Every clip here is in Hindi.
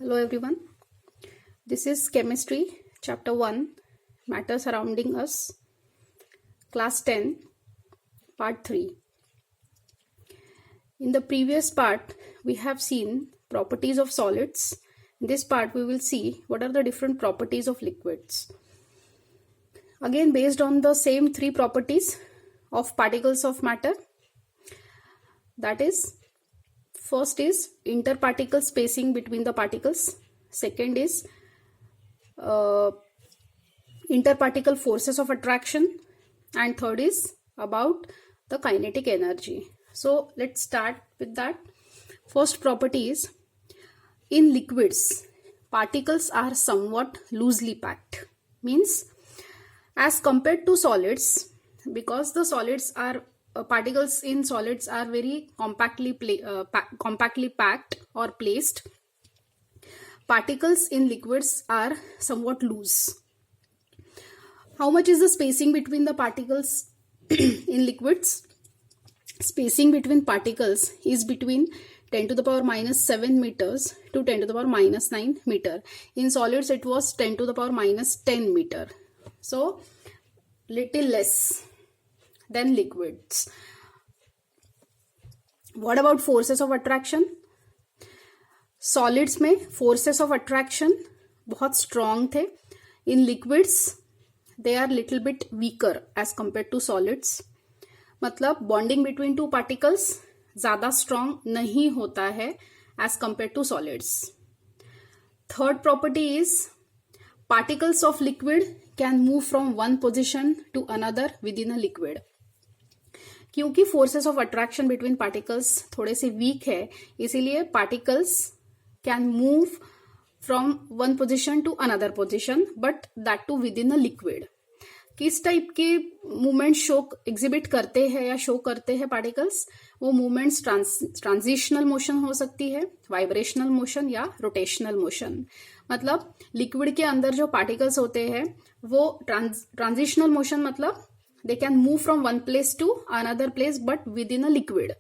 Hello everyone. This is Chemistry Chapter 1 Matter Surrounding Us, Class 10, Part 3. In the previous part, we have seen properties of solids. In this part, we will see what are the different properties of liquids. Again, based on the same three properties of particles of matter, that is, first is interparticle spacing between the particles. Second is interparticle forces of attraction. And third is about the kinetic energy. So let's start with that. First property is, in liquids, particles are somewhat loosely packed. Means, as compared to solids, because the solids are particles in solids are very compactly packed or placed. Particles in liquids are somewhat loose. How much is the spacing between the particles in liquids? Spacing between particles is between 10 to the power minus 7 meters to 10 to the power minus 9 meter. In solids, it was 10 to the power minus 10 meter. So, little less than liquids. What about forces of attraction? Solids में forces of attraction बहुत strong थे. In liquids, they are little bit weaker as compared to solids. मतलब bonding between two particles ज़्यादा strong नहीं होता है as compared to solids. Third property is, particles of liquid can move from one position to another within a liquid. क्योंकि forces of attraction between particles थोड़े से वीक है, इसीलिए particles can move from one position to another position, but that too within a liquid. किस टाइप के मूवमेंट एग्जिबिट करते हैं या शो करते हैं पार्टिकल्स? वो मूवमेंट्स ट्रांजिशनल मोशन हो सकती है, वाइब्रेशनल मोशन या रोटेशनल मोशन. मतलब लिक्विड के अंदर जो पार्टिकल्स होते हैं वो ट्रांजिशनल मोशन, मतलब they can move from one place to another place but within a liquid.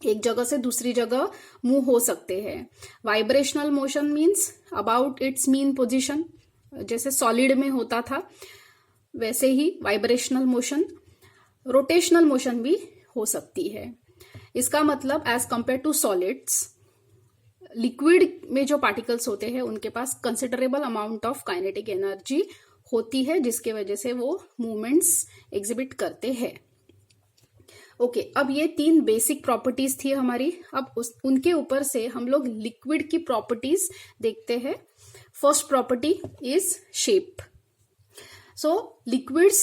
एक जगह से दूसरी जगह मूव हो सकते हैं. Vibrational motion means about its mean position, जैसे सॉलिड में होता था वैसे ही वाइब्रेशनल मोशन. रोटेशनल मोशन भी हो सकती है. इसका मतलब as compare to solids, liquid में जो पार्टिकल्स होते हैं उनके पास considerable amount of kinetic energy होती है, जिसके वजह से वो मूवमेंट्स एग्जिबिट करते हैं. ओके, अब ये तीन बेसिक प्रॉपर्टीज थी हमारी. अब उनके ऊपर से हम लोग लिक्विड की प्रॉपर्टीज देखते हैं. First property is shape. So liquids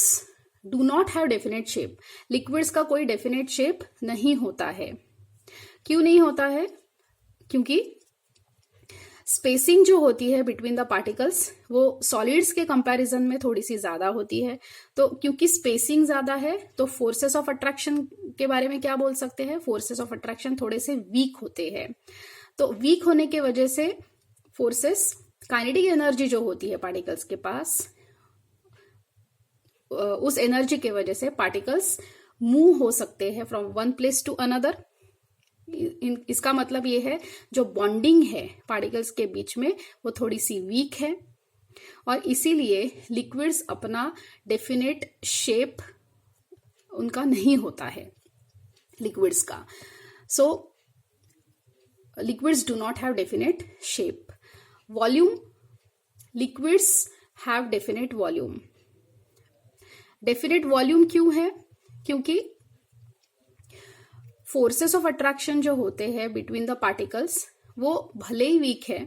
do not have definite shape. Liquids का कोई डेफिनेट शेप नहीं होता है. क्यों नहीं होता है? क्योंकि स्पेसिंग जो होती है बिटवीन द पार्टिकल्स वो सॉलिड्स के कंपैरिजन में थोड़ी सी ज्यादा होती है. तो क्योंकि स्पेसिंग ज्यादा है तो फोर्सेस ऑफ अट्रैक्शन के बारे में क्या बोल सकते हैं? फोर्सेस ऑफ अट्रैक्शन थोड़े से वीक होते हैं. तो वीक होने के वजह से फोर्सेस, काइनेटिक एनर्जी जो होती है पार्टिकल्स के पास, उस एनर्जी के वजह से पार्टिकल्स मूव हो सकते हैं from one place to another. इसका मतलब ये है जो बॉन्डिंग है पार्टिकल्स के बीच में वो थोड़ी सी वीक है, और इसीलिए लिक्विड्स अपना डेफिनेट शेप उनका नहीं होता है लिक्विड्स का. So liquids do not have definite shape. Volume, liquids have definite volume. Definite volume क्यों है? क्योंकि फोर्सेस ऑफ अट्रैक्शन जो होते हैं बिटवीन द पार्टिकल्स वो भले ही वीक है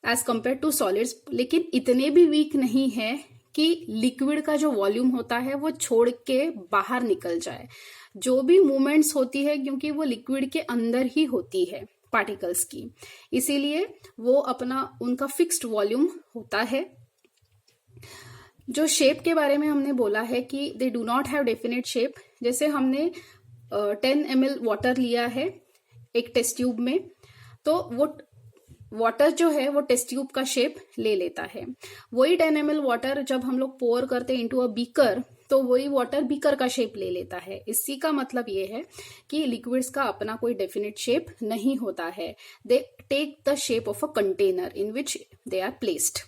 एज कंपेयर टू सॉलिड्स, लेकिन इतने भी वीक नहीं है कि लिक्विड का जो वॉल्यूम होता है वो छोड़ के बाहर निकल जाए. जो भी मूवमेंट्स होती है क्योंकि वो लिक्विड के अंदर ही होती है पार्टिकल्स की, इसीलिए वो अपना उनका फिक्स्ड वॉल्यूम होता है. जो शेप के बारे में हमने बोला है कि they do not have definite shape. जैसे हमने 10 ml वाटर लिया है एक टेस्ट ट्यूब में, तो वो वाटर जो है वो टेस्ट ट्यूब का शेप ले लेता है. वही 10 ml वाटर जब हम लोग पोर करते हैं इनटू अ बीकर, तो वही वाटर बीकर का शेप ले लेता है। इसी का मतलब ये है कि लिक्विड्स का अपना कोई डेफिनेट शेप नहीं होता है, they take the shape of a container in which they are placed.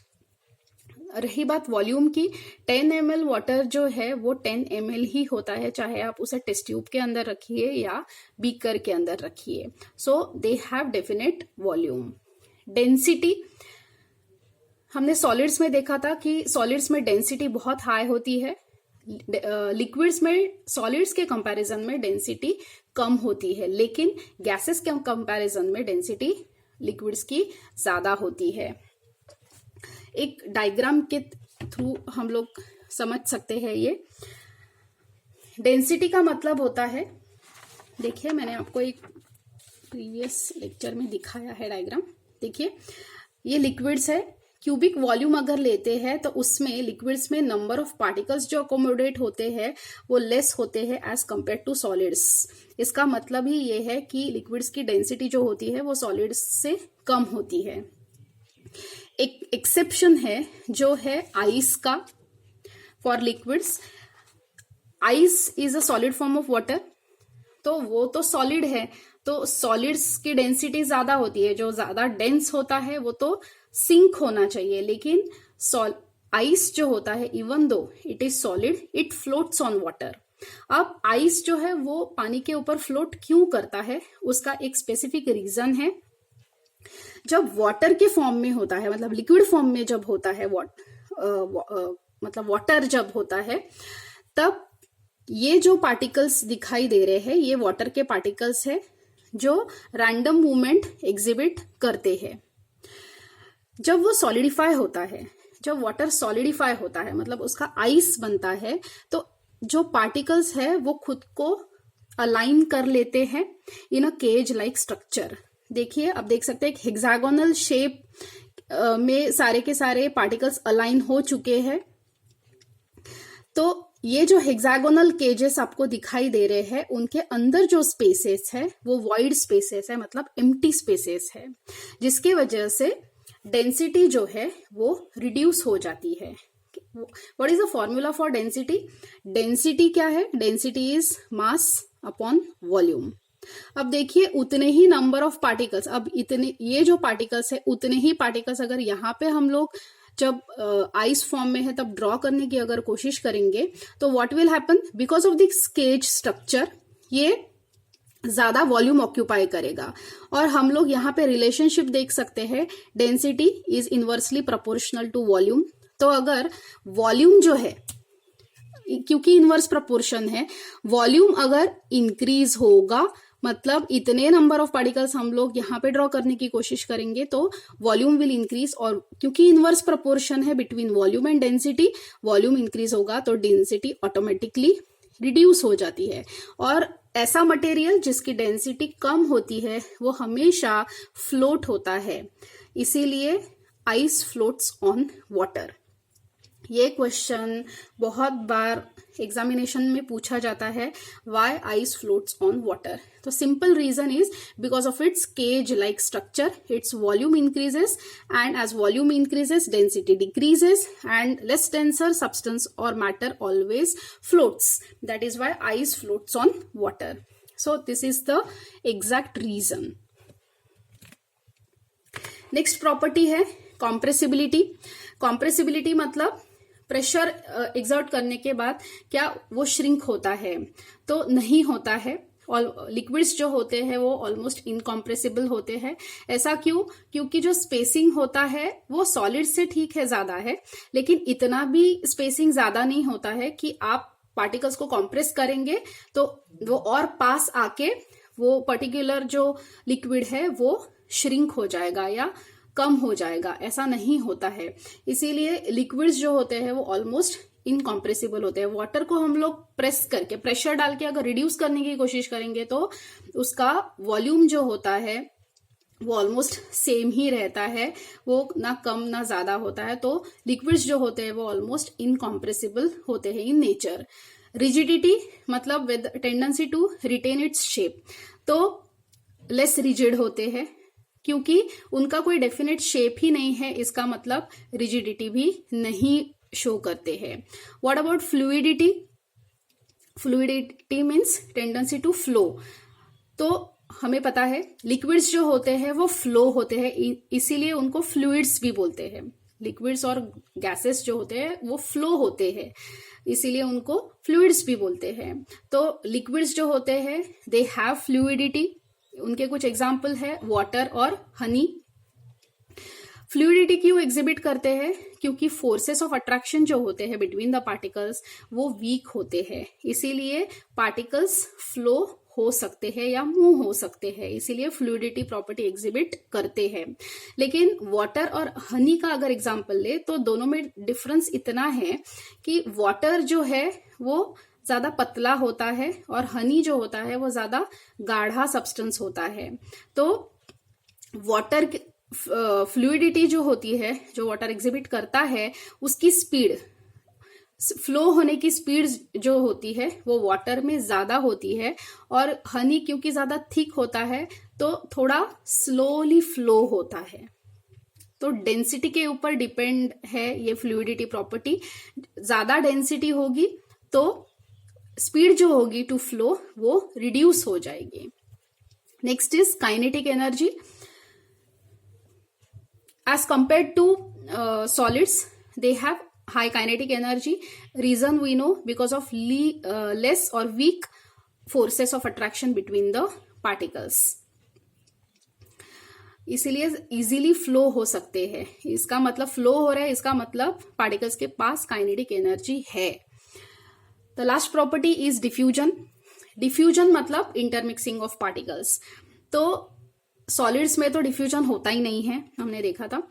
रही बात वॉल्यूम की, 10 ml वाटर जो है वो 10 ml ही होता है, चाहे आप उसे टेस्ट ट्यूब के अंदर रखिए या बीकर के अंदर रखिए। So they have definite volume. Density, हमने सॉलिड्स में देखा था कि सॉलिड्स में डेंसिटी बहुत हाई होती है, लिक्विड्स में सॉलिड्स के कंपैरिजन में डेंसिटी कम होती है, लेकिन गैसेस के कंपैरिजन में डेंसिटी लिक्विड्स की ज्यादा होती है। एक डायग्राम के थ्रू हम लोग समझ सकते हैं ये। डेंसिटी का मतलब होता है, देखिए मैंने आपको एक प्रीवियस लेक्चर में दिखाया है डायग्राम। देखिए ये लिक्विड्स है, क्यूबिक वॉल्यूम अगर लेते हैं तो उसमें लिक्विड्स में नंबर ऑफ पार्टिकल्स जो अकोमोडेट होते हैं वो लेस होते हैं एज कंपेयर टू सॉलिड्स। इसका मतलब ही ये है कि लिक्विड्स की डेंसिटी जो होती है वो सॉलिड्स से कम होती है। एक एक्सेप्शन है जो है आइस का। For liquids, ice is a solid form of water, तो वो तो सॉलिड है, तो सॉलिड्स की डेंसिटी ज्यादा होती है, जो ज्यादा डेंस होता है वो तो सिंक होना चाहिए, लेकिन आइस जो होता है even though it is solid it floats on water. अब आइस जो है वो पानी के ऊपर फ्लोट क्यों करता है, उसका एक स्पेसिफिक रीजन है। जब वाटर के फॉर्म में होता है, मतलब लिक्विड फॉर्म में जब होता है मतलब वाटर जब होता है, तब ये जो पार्टिकल्स दिखाई दे रहे हैं ये वाटर के पार्टिकल्स है जो रैंडम मूवमेंट एग्जिबिट करते हैं। जब वो सॉलिडिफाई होता है, जब वाटर सॉलिडिफाई होता है मतलब उसका आइस बनता है, तो जो पार्टिकल्स है वो खुद को अलाइन कर लेते हैं इन अ केज लाइक स्ट्रक्चर। देखिए अब देख सकते हैं एक हेक्सागोनल शेप में सारे के सारे पार्टिकल्स अलाइन हो चुके हैं। तो ये जो हेक्सागोनल केजेस आपको दिखाई दे रहे हैं उनके अंदर जो स्पेसेस है वो वॉइड स्पेसेस है, मतलब एम्प्टी स्पेसेस है, जिसकी वजह से डेंसिटी जो है वो रिड्यूस हो जाती है। What is the formula for density? Density क्या है? Density is mass upon volume. अब देखिए उतने ही नंबर ऑफ पार्टिकल्स, अब इतने ये जो पार्टिकल्स है उतने ही पार्टिकल्स अगर यहाँ पे हम लोग जब आइस फॉर्म में है तब ड्रॉ करने की अगर कोशिश करेंगे तो what will happen, because of this cage structure ये ज्यादा वॉल्यूम ऑक्यूपाई करेगा। और हम लोग यहाँ पे रिलेशनशिप देख सकते हैं, density is inversely proportional to volume. तो अगर वॉल्यूम जो है, क्योंकि इनवर्स प्रोपोर्शन है, वॉल्यूम अगर इंक्रीज होगा मतलब इतने नंबर ऑफ पार्टिकल्स हम लोग यहाँ पे ड्रॉ करने की कोशिश करेंगे तो वॉल्यूम विल इंक्रीज, और क्योंकि इनवर्स प्रोपोर्शन है between volume and density, volume increase होगा तो डेंसिटी ऑटोमेटिकली रिड्यूस हो जाती है। और ऐसा मटेरियल जिसकी डेंसिटी कम होती है वो हमेशा फ्लोट होता है, इसीलिए आइस फ्लोट्स ऑन वाटर। ये क्वेश्चन बहुत बार एग्जामिनेशन में पूछा जाता है, why ice floats on water. तो simple reason is because of its cage like structure, its volume increases and as volume increases density decreases and less denser substance और matter always floats, that is why ice floats on water. So this is the exact reason. Next property है कॉम्प्रेसिबिलिटी। कॉम्प्रेसिबिलिटी मतलब प्रेशर एक्सर्ट करने के बाद क्या वो श्रिंक होता है? तो नहीं होता है। और लिक्विड्स जो होते हैं वो ऑलमोस्ट इनकॉम्प्रेसिबल होते हैं। ऐसा क्यों? क्योंकि जो स्पेसिंग होता है वो सॉलिड से ठीक है ज्यादा है, लेकिन इतना भी स्पेसिंग ज्यादा नहीं होता है कि आप पार्टिकल्स को कॉम्प्रेस करेंगे तो वो और पास आके वो पर्टिकुलर जो लिक्विड है वो श्रिंक हो जाएगा या कम हो जाएगा, ऐसा नहीं होता है। इसीलिए लिक्विड्स जो होते हैं वो ऑलमोस्ट इनकॉम्प्रेसिबल होते हैं। वाटर को हम लोग प्रेस करके, प्रेशर डाल के अगर रिड्यूस करने की कोशिश करेंगे तो उसका वॉल्यूम जो होता है वो ऑलमोस्ट सेम ही रहता है, वो ना कम ना ज्यादा होता है। तो लिक्विड्स जो होते हैं वो ऑलमोस्ट इनकॉम्प्रेसिबल होते हैं इन नेचर। रिजिडिटी मतलब with tendency to retain its shape, तो लेस रिजिड होते हैं क्योंकि उनका कोई डेफिनेट शेप ही नहीं है, इसका मतलब रिजिडिटी भी नहीं शो करते हैं। What about fluidity? Fluidity means tendency to flow. तो हमें पता है लिक्विड्स जो होते हैं वो फ्लो होते हैं, इसीलिए उनको फ्लूइड्स भी बोलते हैं। लिक्विड्स और गैसेस जो होते हैं वो फ्लो होते हैं, इसीलिए उनको फ्लूइड्स भी बोलते हैं। तो लिक्विड्स जो होते हैं दे हैव फ्लूइडिटी। उनके कुछ एग्जाम्पल है वाटर और हनी। फ्लूइडिटी क्यों एग्जिबिट करते हैं? क्योंकि फोर्सेस ऑफ अट्रैक्शन जो होते हैं बिटवीन द पार्टिकल्स वो वीक होते हैं, इसीलिए पार्टिकल्स फ्लो हो सकते हैं या मूव हो सकते हैं, इसीलिए फ्लूइडिटी प्रॉपर्टी एग्जिबिट करते हैं। लेकिन वाटर और हनी का अगर एग्जांपल ले तो दोनों में डिफरेंस इतना है कि वाटर जो है वो ज्यादा पतला होता है और हनी जो होता है वो ज्यादा गाढ़ा सब्सटेंस होता है। तो वाटर फ्लूइडिटी जो होती है, जो वाटर एग्जिबिट करता है, उसकी स्पीड, फ्लो होने की स्पीड जो होती है वो वाटर में ज्यादा होती है, और हनी क्योंकि ज्यादा थिक होता है तो थोड़ा स्लोली फ्लो होता है। तो डेंसिटी के ऊपर डिपेंड है ये फ्लूइडिटी प्रॉपर्टी। ज्यादा डेंसिटी होगी तो स्पीड जो होगी टू फ्लो वो रिड्यूस हो जाएगी। Next is kinetic energy. As compared to solids, they have high kinetic energy. Reason we know, because of less or weak forces of attraction between the particles. इसीलिए इजीली फ्लो हो सकते हैं। इसका मतलब फ्लो हो रहा है, इसका मतलब पार्टिकल्स के पास काइनेटिक एनर्जी है। The last property is diffusion. Diffusion मतलब इंटरमिक्सिंग ऑफ पार्टिकल्स। तो सॉलिड्स में तो डिफ्यूजन होता ही नहीं है, हमने देखा था।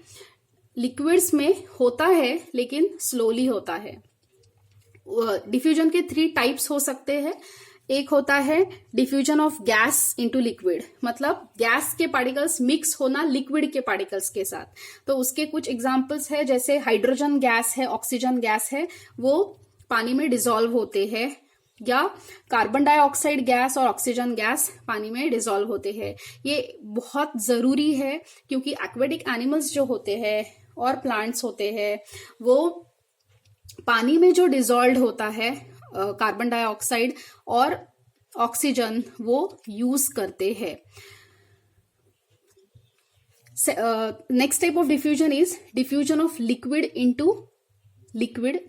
लिक्विड्स में होता है लेकिन स्लोली होता है। डिफ्यूजन के 3 टाइप्स हो सकते हैं। एक होता है diffusion of gas into liquid, मतलब गैस के पार्टिकल्स मिक्स होना लिक्विड के पार्टिकल्स के साथ। तो उसके कुछ एग्जांपल्स है, जैसे हाइड्रोजन गैस है, ऑक्सीजन गैस है, वो पानी में डिसॉल्व होते हैं, या कार्बन डाइऑक्साइड गैस और ऑक्सीजन गैस पानी में डिसॉल्व होते हैं। ये बहुत जरूरी है क्योंकि एक्वेटिक एनिमल्स जो होते हैं और प्लांट्स होते हैं वो पानी में जो डिसॉल्व होता है कार्बन डाइऑक्साइड और ऑक्सीजन वो यूज करते हैं। Next type of diffusion is diffusion of liquid into liquid.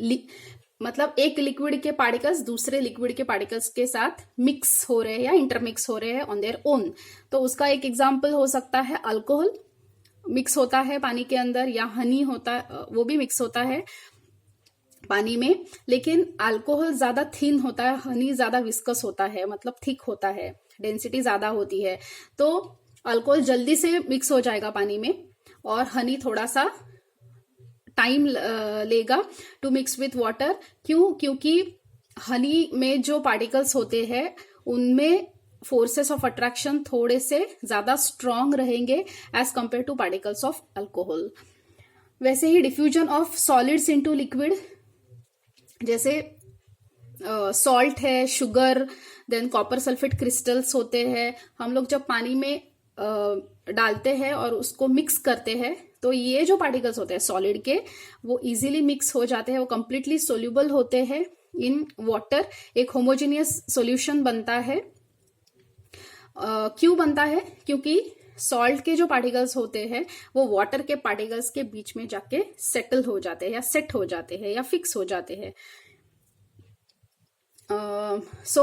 मतलब एक लिक्विड के पार्टिकल्स दूसरे लिक्विड के पार्टिकल्स के साथ मिक्स हो रहे हैं या इंटरमिक्स हो रहे हैं ऑन देयर ओन। तो उसका एक एग्जांपल हो सकता है अल्कोहल मिक्स होता है पानी के अंदर, या हनी होता है वो भी मिक्स होता है पानी में, लेकिन अल्कोहल ज्यादा थिन होता है, हनी ज्यादा विस्कस होता है, मतलब थिक होता है, डेंसिटी ज्यादा होती है। तो अल्कोहल जल्दी से मिक्स हो जाएगा पानी में और हनी थोड़ा सा टाइम लेगा टू मिक्स विथ वाटर। क्यों? क्योंकि हनी में जो पार्टिकल्स होते हैं उनमें फोर्सेस ऑफ अट्रैक्शन थोड़े से ज्यादा स्ट्रॉन्ग रहेंगे as compare to particles of alcohol. वैसे ही diffusion of solids into liquid, जैसे सॉल्ट है, sugar, then copper sulphate crystals होते हैं। हम लोग जब पानी में डालते हैं और उसको मिक्स करते हैं तो ये जो पार्टिकल्स होते हैं सॉलिड के वो इजीली मिक्स हो जाते हैं, वो कंप्लीटली सोल्यूबल होते हैं इन वाटर। एक होमोजेनियस सॉल्यूशन बनता है। क्यों बनता है? क्योंकि सॉल्ट के जो पार्टिकल्स होते हैं वो वाटर के पार्टिकल्स के बीच में जाके सेटल हो जाते हैं या सेट हो जाते हैं या फिक्स हो जाते हैं। So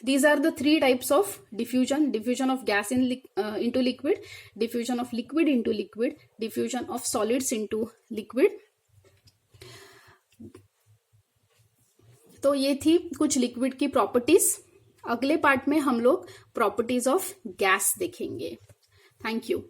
these are the 3 types of diffusion: diffusion of gas into liquid, diffusion of liquid into liquid, diffusion of solids into liquid. तो ये थी कुछ लिक्विड की प्रॉपर्टीज। अगले पार्ट में हम लोग प्रॉपर्टीज ऑफ गैस देखेंगे। Thank you.